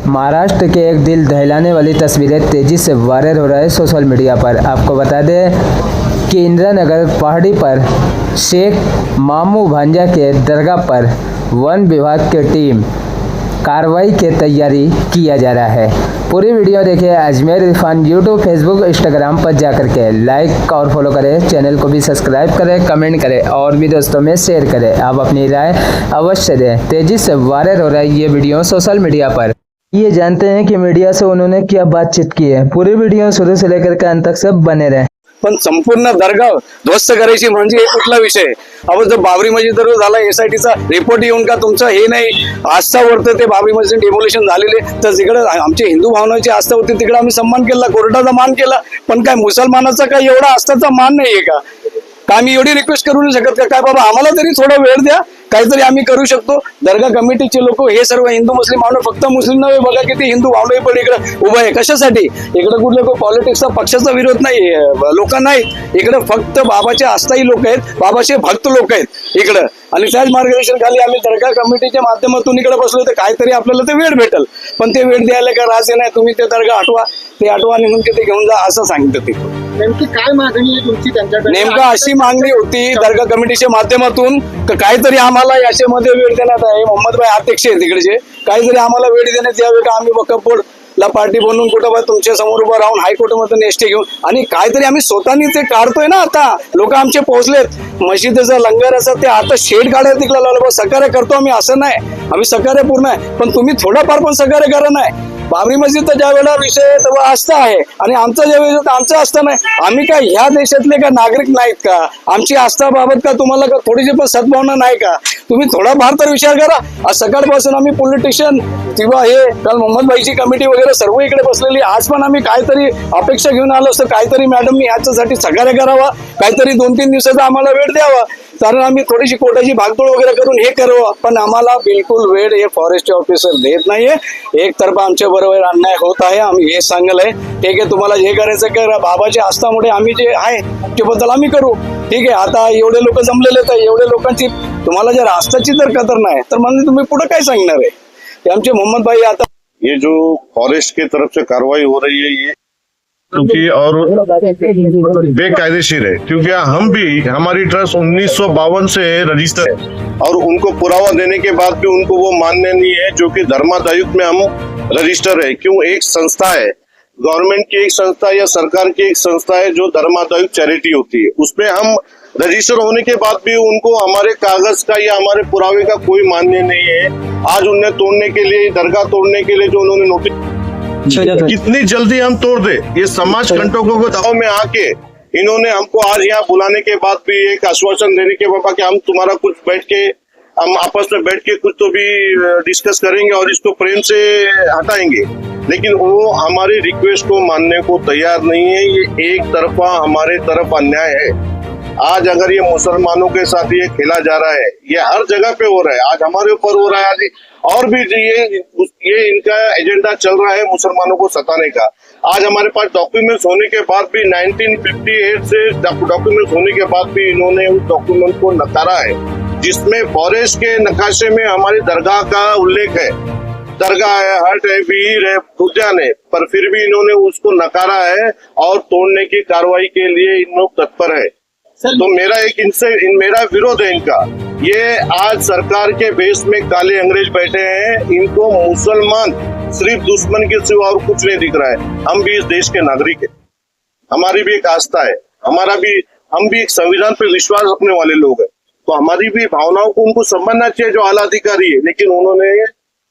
महाराष्ट्र के एक दिल दहलाने वाली तस्वीरें तेजी से वायरल हो रहा है सोशल मीडिया पर। आपको बता दें कि इंदिरा नगर पहाड़ी पर शेख मामू भांजा के दरगाह पर वन विभाग की टीम कार्रवाई की तैयारी किया जा रहा है। पूरी वीडियो देखिए। Ajmer Irfan YouTube, Facebook, Instagram पर जाकर के लाइक और फॉलो करें, चैनल को भी सब्सक्राइब करें, कमेंट करें और भी दोस्तों में शेयर करें। आप अपनी राय अवश्य दें। तेजी से वायरल हो रहा है ये वीडियो सोशल मीडिया पर। ये जानते हैं कि मीडिया से उन्होंने क्या बातचीत की है। पूरी वीडियो शुरू से लेकर के अंत तक सब बने रहे। पण संपूर्ण दर्गा ध्वस्त करायची म्हणजे हे कुठला विषय? अहो जर बाबरी मस्जिद झाला एसआयटीचा रिपोर्ट येऊन का तुमचं हे नाही आस्था वरतं ते बाबरी मस्जिद डेमोलेशन झालेले, तर जिकडे आमची हिंदू भावनाची आस्था होती तिकडे आम्ही सन्मान केला, कोर्टाचा मान केला, पण काय मुसलमानाचा काय एवढा आस्थाचा मान नाहीये का? आम्ही एवढी रिक्वेस्ट करू नाही शकत का? काय बाबा आम्हाला तरी थोडा वेळ द्या, काहीतरी आम्ही करू शकतो. दर्गा कमिटीचे लोक हे सर्व हिंदू मुस्लिम भावना, फक्त मुस्लिम नव्हे बघा किती हिंदू भावना पण इकडे उभं आहे. कशासाठी? इकडे कुठले पॉलिटिक्सचा पक्षाचा विरोध नाही, लोक नाहीत इकडे, फक्त बाबाचे आस्थाई लोक आहेत, बाबाचे भक्त लोक आहेत इकडं. आणि त्याच मार्गदर्शन खाली आम्ही दर्गा कमिटीच्या माध्यमातून इकडे बसलो तर काहीतरी आपल्याला ते वेळ भेटल. पण ते वेळ द्यायला का राज नाही, तुम्ही ते दर्गा हटवा, ते हटवा निघून ते घेऊन जा असं सांगितलं. ते नेमकी काय मागणी आहे तुमची त्यांच्याकडे? नेमका अशी मागणी होती दर्गा कमिटीच्या माध्यमातून काहीतरी आम्हाला याच्यामध्ये वेळ देण्यात आहे. मोहम्मदभाई अध्यक्ष आहेत तिकडचे, काहीतरी आम्हाला वेळ देण्यात यावे का? आम्ही वक्फ बोर्डला पार्टी बनवून कुठं तुमच्या समोर उभं राहून हायकोर्टमधून एसटी घेऊन आणि काहीतरी आम्ही स्वतःनी ते काढतोय ना. आता लोक आमचे पोहोचलेत, मशिदीचा लंगर असं ते आता शेड काढायला तिकडे लावलं. सहकार्य करतो आम्ही असं नाही, आम्ही सहकार्य पूर्ण आहे, पण तुम्ही थोडंफार पण सहकार्य करा नाही. बाबरी मस्जिदचा ज्या वेळेला विषय आहे तेव्हा आस्था आहे आणि आमचा ज्या वेळेला आमचं आस्था नाही. आम्ही काय ह्या देशातले का नागरिक नाहीत का? आमची आस्था बाबत का तुम्हाला का थोडीशी पण सद्भावना नाही का? तुम्ही थोडाफार तर विचार करा. आज सकाळपासून आम्ही पॉलिटिशियन किंवा हे काल मोहम्मदभाईची कमिटी वगैरे सर्व इकडे बसलेली. आज पण आम्ही काहीतरी अपेक्षा घेऊन आलो असतो, काहीतरी मॅडमनी ह्याच्यासाठी सहकार्य करावा, काहीतरी 2-3 दिवसाचा आम्हाला वेळ द्यावा, कारण आम्ही थोडीशी कोर्टाची भागदौड वगैरे करून हे करावं. पण आम्हाला बिलकुल वेळ हे फॉरेस्ट ऑफिसर देत नाहीये. एकतर्फा आमच्या बरोबर अन्याय होत आहे. आम्ही हे सांगलंय, ठीक आहे तुम्हाला जे करायचं करा, बाबाच्या आस्थामुळे आम्ही जे आहे त्याबद्दल आम्ही करू. ठीक आहे, आता एवढे लोक जमलेले तर एवढे लोकांची तुम्हाला जर आस्थाची जर कदर नाही तर म्हणजे तुम्ही पुढे काय सांगणार आहे? ते आमचे मोहम्मदभाई आता ये जो फॉरेस्ट की तरफ से कार्रवाई हो रही है ये क्योंकि और बेकायदेशीर है, क्योंकि हम भी हमारी ट्रस्ट 1952 से रजिस्टर है और उनको पुरावा देने के बाद भी उनको वो मान्य नहीं है जो कि धर्मादायुक्त में हम रजिस्टर है. क्यों? एक संस्था है, गवर्नमेंट की एक संस्था या सरकार की एक संस्था है जो धर्मादायुक्त चैरिटी होती है, उसमें हम रजिस्टर होने के बाद भी उनको हमारे कागज का या हमारे पुरावे का कोई मान्य नहीं है. आज उन्हें तोड़ने के लिए, दरगाह तोड़ने के लिए जो उन्होंने नोटिस, कितनी जल्दी हम तोड़ दे, ये समाज कंटकों को दबाव में आके इन्होंने हमको आज यहाँ बुलाने के बाद भी एक आश्वासन देने के बाबा कि हम तुम्हारा कुछ बैठ के, हम आपस में बैठ के कुछ तो भी डिस्कस करेंगे और इसको प्रेम से हटाएंगे, लेकिन वो हमारी रिक्वेस्ट को मानने को तैयार नहीं है. ये एक तरफा हमारे तरफ अन्याय है. आज अगर ये मुसलमानों के साथ ये खेला जा रहा है, ये हर जगह पे हो रहा है, आज हमारे ऊपर हो रहा है, आज और भी ये इनका एजेंडा चल रहा है मुसलमानों को सताने का. आज हमारे पास डॉक्यूमेंट्स होने के बाद भी 1958 से डॉक्यूमेंट्स होने के बाद भी इन्होंने उस डॉक्यूमेंट को नकारा है, जिसमें फॉरेस्ट के नकाशे में हमारी दरगाह का उल्लेख है. दरगाह है, हट है, वीर है, उद्यान है, पर फिर भी इन्होंने उसको नकारा है और तोड़ने की कार्रवाई के लिए इन लोग तत्पर है. तो मेरा मेरा विरोध है इनका. ये आज सरकार के बेस में काले अंग्रेज बैठे हैं, इनको मुसलमान सिर्फ दुश्मन के सिवा और कुछ नहीं दिख रहा है. हम भी इस देश के नागरिक हैं, हमारी भी एक आस्था है, हम भी एक संविधान पे विश्वास रखने वाले लोग हैं, तो हमारी भी भावनाओं को उनको समझना चाहिए जो आला अधिकारी है. लेकिन उन्होंने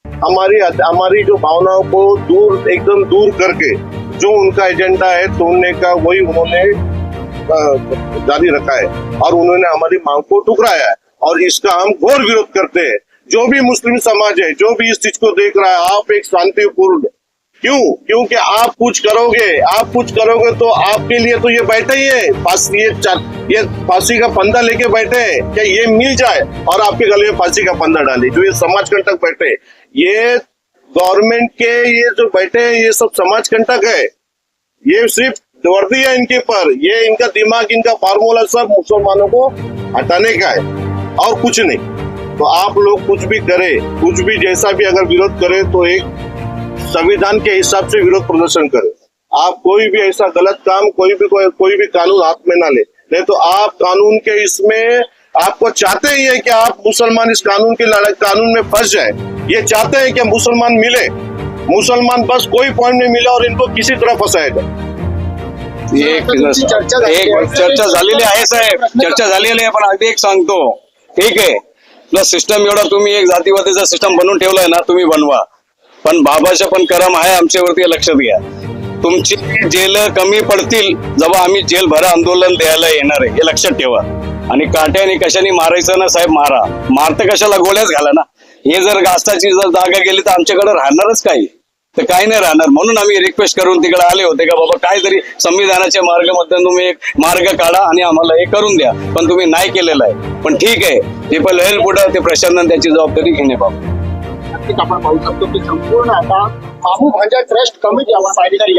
हमारी जो भावनाओं को एकदम दूर करके जो उनका एजेंडा है तोड़ने का, वही उन्होंने जारी रखा है और उन्होंने हमारी मांग को ठुकराया है और इसका हम घोर विरोध करते हैं. जो भी मुस्लिम समाज है, जो भी इस चीज को देख रहा है, आप एक शांतिपूर्ण, क्योंकि आप कुछ करोगे तो आपके लिए तो ये बैठे ही है, ये फांसी का फंदा लेके बैठे हैं क्या ये मिल जाए और आपके गले में फांसी का फंदा डाले. जो ये समाज कंटक बैठे, ये गवर्नमेंट के ये जो बैठे हैं ये सब समाज कंटक है. ये सिर्फ वर्दी है इनके पर, ये इनका दिमाग, इनका फार्मूला सब मुसलमानों को हटाने का है और कुछ नहीं. तो आप लोग कुछ भी करें, कुछ भी जैसा भी अगर विरोध करें तो एक संविधान के हिसाब से विरोध प्रदर्शन करें। आप कोई भी ऐसा गलत काम कोई भी कानून हाथ में ना ले, नहीं तो आप कानून के इसमें आपको चाहते ही है कि आप मुसलमान इस कानून में फंस जाए। ये चाहते हैं कि मुसलमान मिले, मुसलमान बस कोई पॉइंट में मिले और इनको किसी तरह फंसाएगा। चर्चा झालेली आहे साहेब, चर्चा झालेली आहे, पण अगदी एक सांगतो, ठीक आहे, तुला सिस्टम एवढा तुम्ही एक जातीवादीचा सिस्टम बनवून ठेवलाय ना, तुम्ही बनवा, पण बाबाचे पण करम आहे आमच्यावरती, हे लक्षात घ्या। तुमची जेल कमी पडतील जेव्हा आम्ही जेल भरा आंदोलन द्यायला येणार आहे, हे लक्षात ठेवा। आणि काट्याने कशाने मारायचं ना साहेब, मारतं कशाला, गोळ्याच घाला ना। हे जर गास्ताची जर जागा गेली तर आमच्याकडे राहणारच काही, तर काही नाही राहणार। म्हणून आम्ही रिक्वेस्ट करून तिकडे आले होते का बाबा काहीतरी संविधानाच्या मार्गामध्ये तुम्ही एक मार्ग काढा आणि आम्हाला हे करून द्या, पण तुम्ही नाही केलेलं आहे। पण ठीक आहे, पीपल हेल्प पुढे ते प्रशासन त्याची जबाबदारी घेणे बाबा। नक्कीच आपण पाहू शकतो की संपूर्ण आता मामू भांजा ट्रस्ट कमिटी आपण पाहिली तर